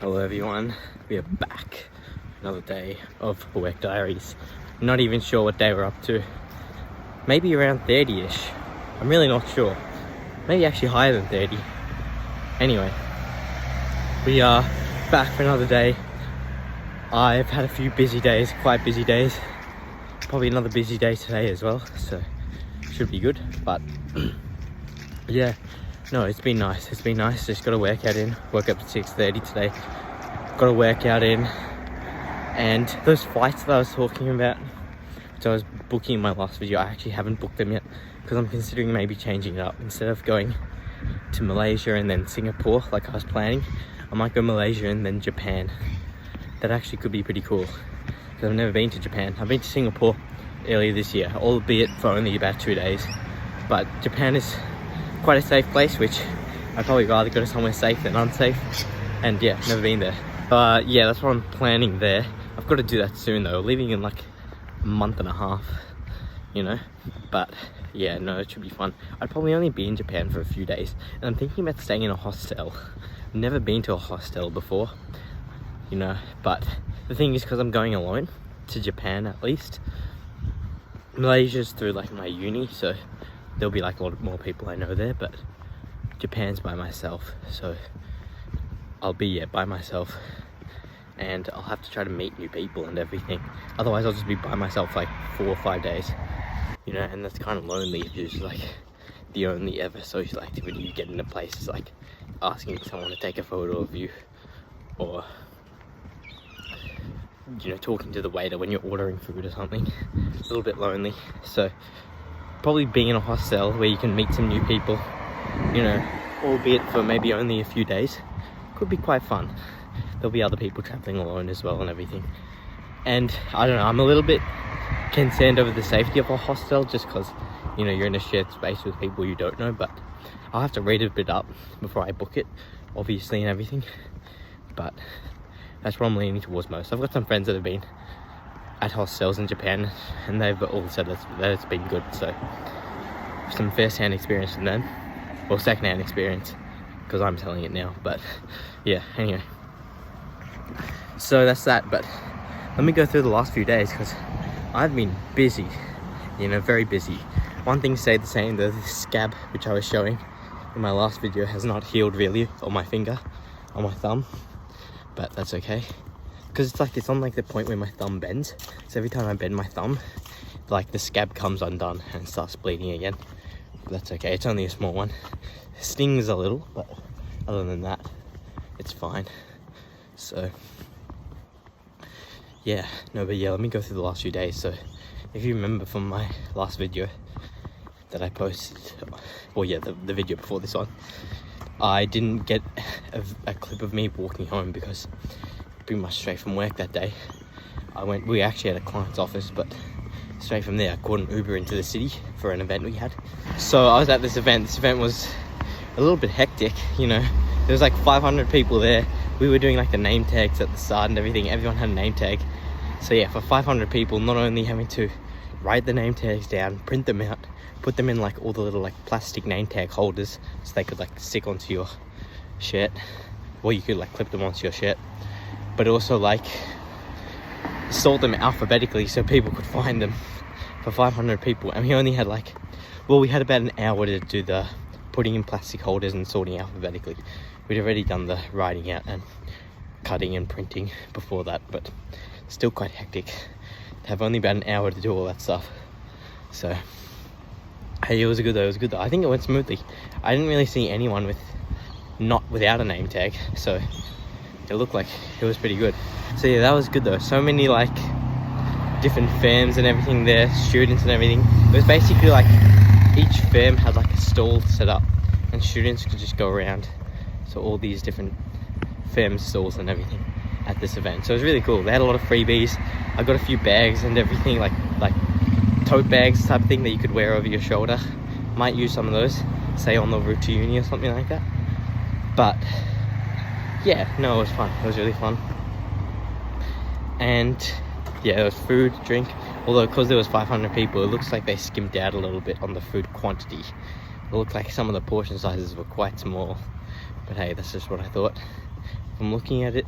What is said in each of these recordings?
Hello everyone, we are back. Another day of work diaries. Not even sure what day we're up to. Maybe around 30-ish. I'm really not sure. Maybe actually higher than 30. Anyway, we are back for another day. I've had a few busy days, quite busy days. Probably another busy day today as well, so should be good. But yeah, no, it's been nice. It's been nice. Just got a workout in. Woke up at 6:30 today. Got a workout in. And those flights that I was talking about, which I was booking in my last video, I actually haven't booked them yet because I'm considering maybe changing it up. Instead of going to Malaysia and then Singapore like I was planning, I might go Malaysia and then Japan. That actually could be pretty cool because I've never been to Japan. I've been to Singapore earlier this year, albeit for only about 2 days. But Japan is quite a safe place, which I'd probably rather go to somewhere safe than unsafe. And yeah, never been there. Yeah, that's what I'm planning there. I've got to do that soon though, leaving in like a month and a half, you know. But yeah, no, it should be fun. I'd probably only be in Japan for a few days, and I'm thinking about staying in a hostel. I've never been to a hostel before, you know. But the thing is, because I'm going alone to Japan, at least Malaysia's through like my uni, so there'll be like a lot more people I know there, but Japan's by myself, so I'll be by myself, and I'll have to try to meet new people and everything. Otherwise I'll just be by myself like 4 or 5 days, you know, and that's kind of lonely if you're just like the only ever social activity you get in a place is like asking someone to take a photo of you, or you know, talking to the waiter when you're ordering food or something. A little bit lonely. So probably being in a hostel where you can meet some new people, you know, albeit for maybe only a few days, could be quite fun. There'll be other people traveling alone as well and everything. And I don't know, I'm a little bit concerned over the safety of a hostel just because, you know, you're in a shared space with people you don't know. But I'll have to read a bit up before I book it, obviously, and everything. But that's what I'm leaning towards most. I've got some friends that have been at hostels in Japan, and they've all said that it's been good. So some first-hand experience from them, or second-hand experience, because I'm telling it now. But yeah, anyway, so that's that. But let me go through the last few days because I've been busy, you know, very busy. One thing stayed the same, the scab which I was showing in my last video has not healed really on my finger, on my thumb, but that's okay because it's on like the point where my thumb bends. So every time I bend my thumb, like the scab comes undone and starts bleeding again. But that's okay, it's only a small one. It stings a little, but other than that, it's fine. So yeah, no, but yeah, let me go through the last few days. So if you remember from my last video that I posted, well yeah, the video before this one, I didn't get a clip of me walking home because pretty much straight from work that day, we actually had a client's office, but straight from there I caught an Uber into the city for an event we had. So I was at this event. This event was a little bit hectic, you know. There was like 500 people there. We were doing like the name tags at the start and everything. Everyone had a name tag. So yeah, for 500 people, not only having to write the name tags down, print them out, put them in like all the little like plastic name tag holders so they could like stick onto your shirt, or you could like clip them onto your shirt, but also like sort them alphabetically so people could find them. For 500 people, and we only had like, well, we had about an hour to do the putting in plastic holders and sorting alphabetically. We'd already done the writing out and cutting and printing before that, but still quite hectic to have only about an hour to do all that stuff. So hey, it was good though. I think it went smoothly. I didn't really see anyone without a name tag, so it looked like it was pretty good. So yeah, that was good though. So many like different firms and everything there, students and everything. It was basically like each firm had like a stall set up and students could just go around. So all these different firm stalls and everything at this event. So it was really cool. They had a lot of freebies. I got a few bags and everything, like tote bags type of thing that you could wear over your shoulder. Might use some of those, say on the route to uni or something like that. But yeah, no, it was fun. It was really fun. And yeah, there was food, drink. Although because there was 500 people, it looks like they skimped out a little bit on the food quantity. It looked like some of the portion sizes were quite small. But hey, that's just what I thought. I'm looking at it.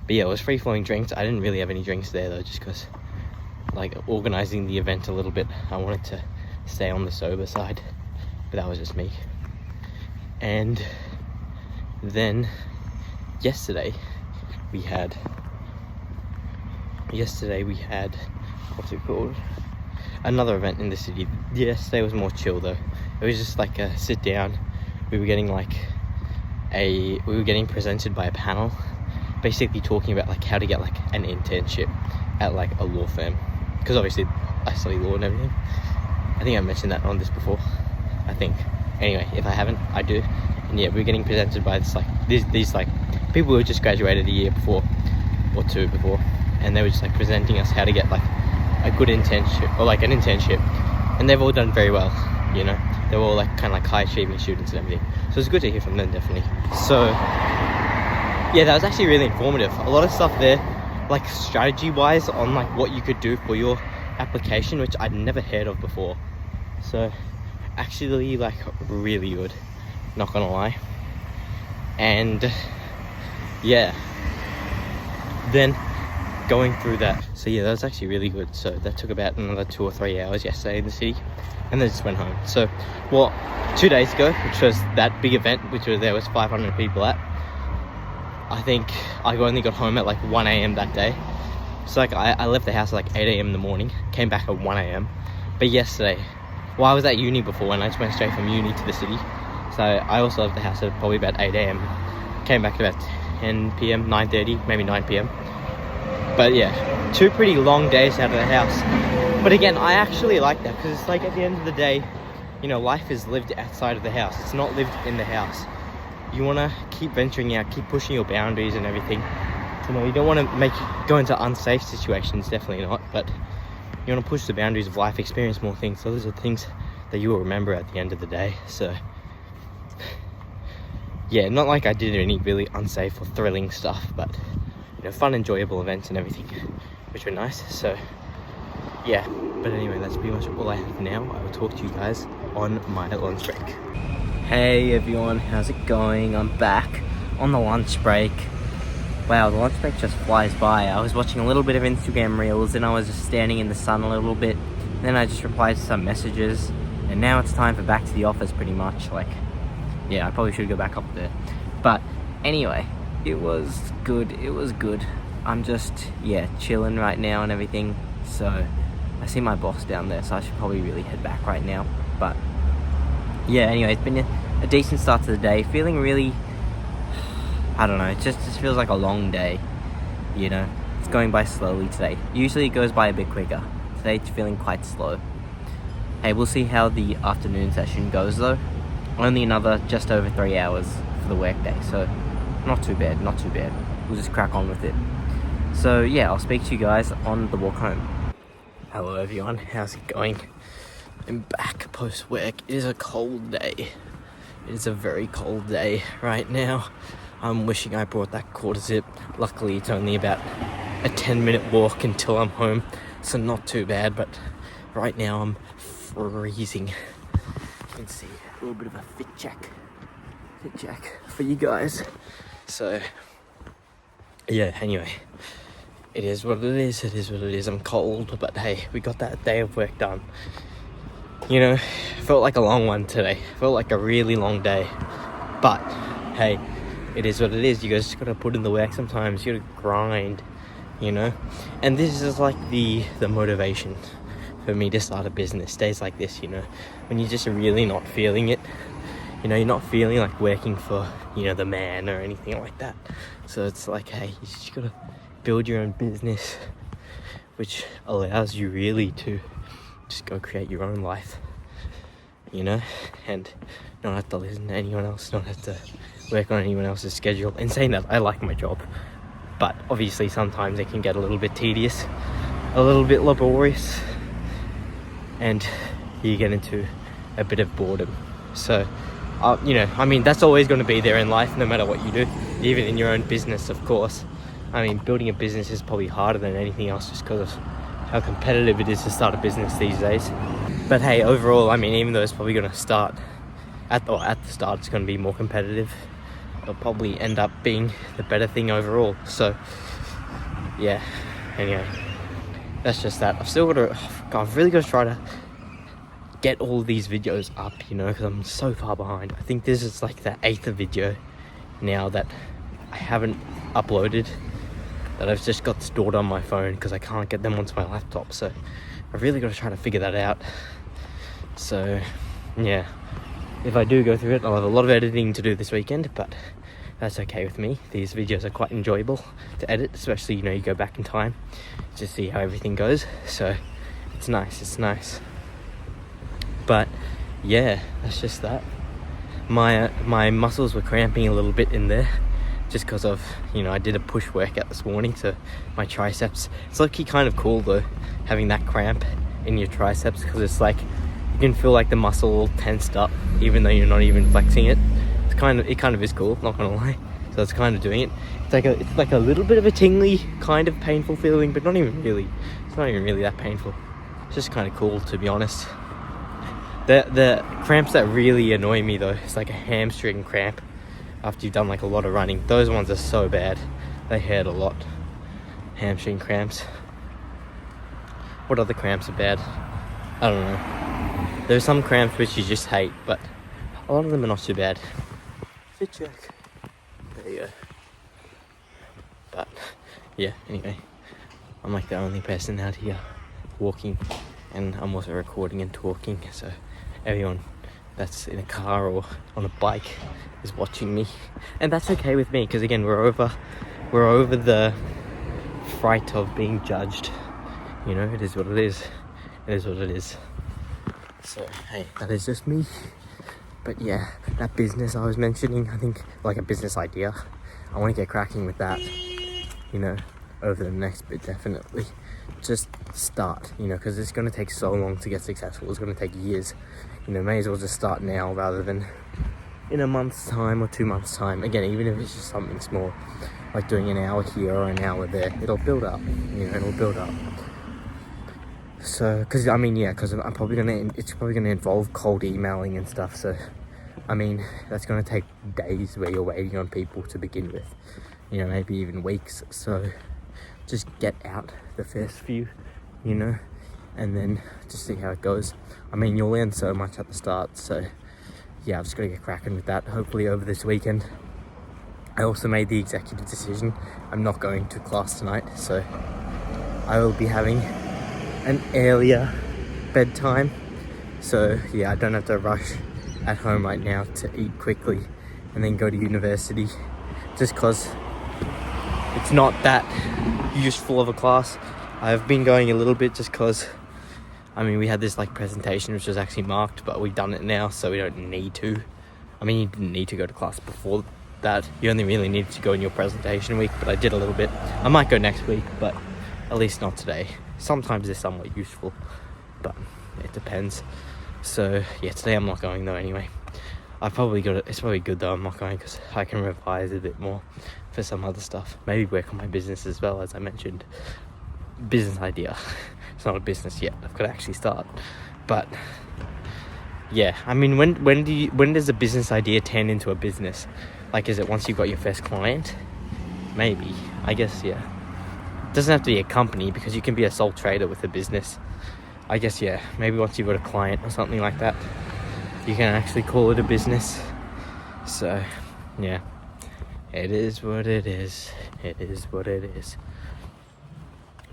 But yeah, it was free flowing drinks. I didn't really have any drinks there though, just because like organizing the event a little bit, I wanted to stay on the sober side, but that was just me. And then yesterday we had what's it called, another event in the city. Yesterday was more chill though. It was just like a sit down. We were getting presented by a panel, basically talking about like how to get like an internship at like a law firm, because obviously I study law and everything. I think I mentioned that on this before, I think. Anyway, if I haven't, I do. And yeah, we're getting presented by this like these like people who just graduated a year before or two before, and they were just like presenting us how to get like a good internship, or like an internship, and they've all done very well, you know. They're all like kind of like high achieving students and everything, so it's good to hear from them, definitely. So yeah, that was actually really informative. A lot of stuff there, like strategy wise, on like what you could do for your application, which I'd never heard of before. So actually like really good, not gonna lie. And yeah, then going through that, so yeah, that was actually really good. So that took about another 2 or 3 hours yesterday in the city, and then just went home. So 2 days ago, which was that big event, which there was 500 people at, I think I only got home at like 1 a.m. that day. So like I left the house at like 8 a.m. in the morning, came back at 1 a.m. But yesterday, I was at uni before, and I just went straight from uni to the city. So I also left the house at probably about 8 a.m. Came back at about 10 p.m, 9:30, maybe 9 p.m. But yeah, 2 pretty long days out of the house. But again, I actually like that, because it's like at the end of the day, you know, life is lived outside of the house. It's not lived in the house. You want to keep venturing out, keep pushing your boundaries and everything. You know, you don't want to go into unsafe situations, definitely not. But you want to push the boundaries of life, experience more things. So those are things that you will remember at the end of the day. So yeah, not like I did any really unsafe or thrilling stuff, but you know, fun, enjoyable events and everything, which were nice. So yeah, but anyway, that's pretty much all I have now. I will talk to you guys on my lunch break. Hey everyone, how's it going? I'm back on the lunch break. Wow, the lunch break just flies by. I was watching a little bit of Instagram reels, and I was just standing in the sun a little bit. Then I just replied to some messages, and now it's time for back to the office pretty much. Like, yeah, I probably should go back up there. But anyway, it was good. I'm just, yeah, chilling right now and everything. So I see my boss down there, so I should probably really head back right now. But yeah, anyway, it's been a decent start to the day. Feeling really, I don't know, it just feels like a long day, you know. It's going by slowly today. Usually it goes by a bit quicker. Today it's feeling quite slow. Hey, we'll see how the afternoon session goes though. Only another just over 3 hours for the workday, so not too bad. We'll just crack on with it. So yeah, I'll speak to you guys on the walk home. Hello everyone, how's it going? I'm back post work. It is a cold day. It is a very cold day right now. I'm wishing I brought that quarter zip. Luckily it's only about a 10-minute walk until I'm home, so not too bad. But right now I'm freezing. You can see a little bit of a fit check for you guys. So yeah, anyway, it is what it is. I'm cold, but hey, we got that day of work done. You know, felt like a long one today. Felt like a really long day. But hey, it is what it is. You guys just gotta put in the work sometimes. You gotta grind, you know. And this is like the motivation for me to start a business. Days like this, you know, when you're just really not feeling it. You know, you're not feeling like working for, you know, the man or anything like that. So it's like, hey, you just gotta build your own business, which allows you really to just go create your own life, you know, and not have to listen to anyone else, not have to work on anyone else's schedule. In saying that, I like my job, but obviously sometimes it can get a little bit tedious, a little bit laborious, and you get into a bit of boredom. So you know, I mean, that's always going to be there in life, no matter what you do, even in your own business, of course. I mean, building a business is probably harder than anything else, just because of how competitive it is to start a business these days. But hey, overall, I mean, even though it's probably going to start at the start, it's going to be more competitive. it'll probably end up being the better thing overall. So yeah, anyway, that's just that. I've really got to try to get all these videos up, you know, because I'm so far behind. I think this is like the 8th video now that I haven't uploaded, that I've just got stored on my phone because I can't get them onto my laptop. So I've really got to try to figure that out. So yeah, if I do go through it, I'll have a lot of editing to do this weekend, but that's okay with me. These videos are quite enjoyable to edit, especially, you know, you go back in time to see how everything goes. So it's nice. But yeah, that's just that. My muscles were cramping a little bit in there just because of, you know, I did a push workout this morning, so my triceps. It's like kind of cool though, having that cramp in your triceps, because it's like you can feel like the muscle all tensed up even though you're not even flexing it. It kind of is cool, not gonna lie. So it's kind of doing it. It's like a little bit of a tingly, kind of painful feeling, but not even really. It's not even really that painful. It's just kind of cool, to be honest. The cramps that really annoy me though, it's like a hamstring cramp after you've done like a lot of running. Those ones are so bad. They hurt a lot. Hamstring cramps. What other cramps are bad? I don't know. There's some cramps which you just hate, but a lot of them are not too bad. Fit check. There you go. But yeah, anyway, I'm like the only person out here walking, and I'm also recording and talking, so everyone that's in a car or on a bike is watching me, and that's okay with me, because again, we're over the fright of being judged. You know, it is what it is. So hey, that is just me. But yeah, that business I was mentioning, I think, like a business idea, I want to get cracking with that, you know, over the next bit. Definitely just start, you know, because it's going to take so long to get successful. It's going to take years, you know. May as well just start now rather than in a month's time or 2 months time. Again, even if it's just something small, like doing an hour here or an hour there, it'll build up, you know, it'll build up. So, because it's probably gonna involve cold emailing and stuff. So, I mean, that's gonna take days where you're waiting on people to begin with, you know, maybe even weeks. So, just get out the first few, you know, and then just see how it goes. I mean, you'll learn so much at the start. So, yeah, I've just gotta get cracking with that. Hopefully over this weekend. I also made the executive decision. I'm not going to class tonight, so I will be having an earlier bedtime. So yeah, I don't have to rush at home right now to eat quickly and then go to university, just because it's not that useful of a class. I've been going a little bit just because, I mean, we had this like presentation which was actually marked, but we've done it now, so we don't need to. I mean, you didn't need to go to class before that. You only really needed to go in your presentation week, but I did a little bit. I might go next week, but at least not today. Sometimes they're somewhat useful, but it depends. So yeah, today I'm not going though anyway. It's probably good though I'm not going, because I can revise a bit more for some other stuff. Maybe work on my business as well, as I mentioned. Business idea. It's not a business yet. I've got to actually start. But yeah, I mean, when does a business idea turn into a business? Like, is it once you've got your first client? Maybe. I guess, yeah. It doesn't have to be a company, because you can be a sole trader with a business. I guess, yeah, maybe once you've got a client or something like that, you can actually call it a business. So, yeah, it is what it is. It is what it is.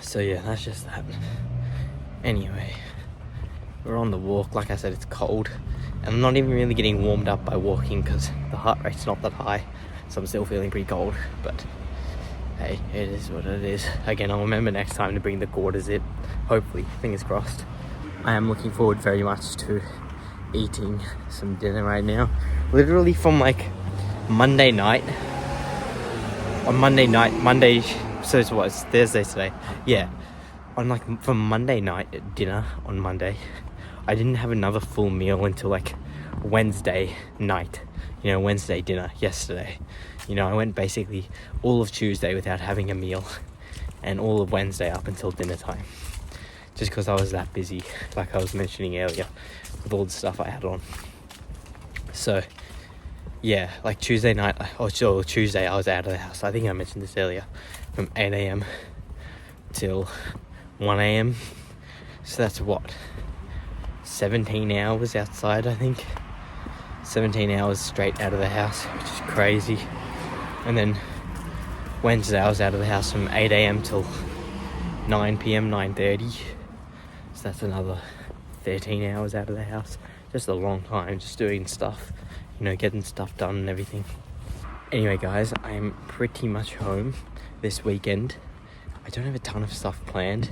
So, yeah, that's just that. Anyway, we're on the walk. Like I said, it's cold, and I'm not even really getting warmed up by walking because the heart rate's not that high, so I'm still feeling pretty cold. But hey, it is what it is. Again, I'll remember next time to bring the quarter zip. Hopefully, fingers crossed. I am looking forward very much to eating some dinner right now. Literally from like Monday, so it's what, it's Thursday today. Yeah, on like from Monday night at dinner on Monday, I didn't have another full meal until like Wednesday night. You know, Wednesday dinner yesterday. You know, I went basically all of Tuesday without having a meal, and all of Wednesday up until dinner time, just because I was that busy, like I was mentioning earlier, with all the stuff I had on. So yeah, like Tuesday night, or Tuesday, I was out of the house. I think I mentioned this earlier, from 8 a.m. till 1 a.m. So that's what, 17 hours outside, I think. 17 hours straight out of the house, which is crazy. And then Wednesday, I was out of the house from 8 a.m. till 9 p.m, 9:30. So that's another 13 hours out of the house. Just a long time, just doing stuff, you know, getting stuff done and everything. Anyway, guys, I am pretty much home this weekend. I don't have a ton of stuff planned.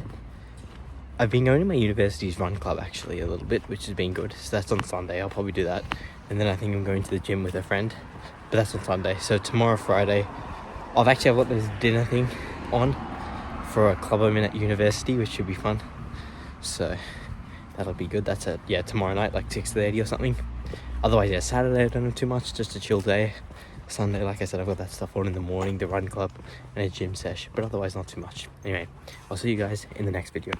I've been going to my university's run club actually a little bit, which has been good. So that's on Sunday. I'll probably do that. And then I think I'm going to the gym with a friend, but that's on Sunday. So tomorrow, Friday, I've got this dinner thing on for a club I'm in at university, which should be fun. So that'll be good. That's tomorrow night, like 6:30 or something. Otherwise, yeah, Saturday I don't have too much, just a chill day. Sunday, like I said, I've got that stuff on in the morning, the run club and a gym sesh, but otherwise not too much. Anyway, I'll see you guys in the next video.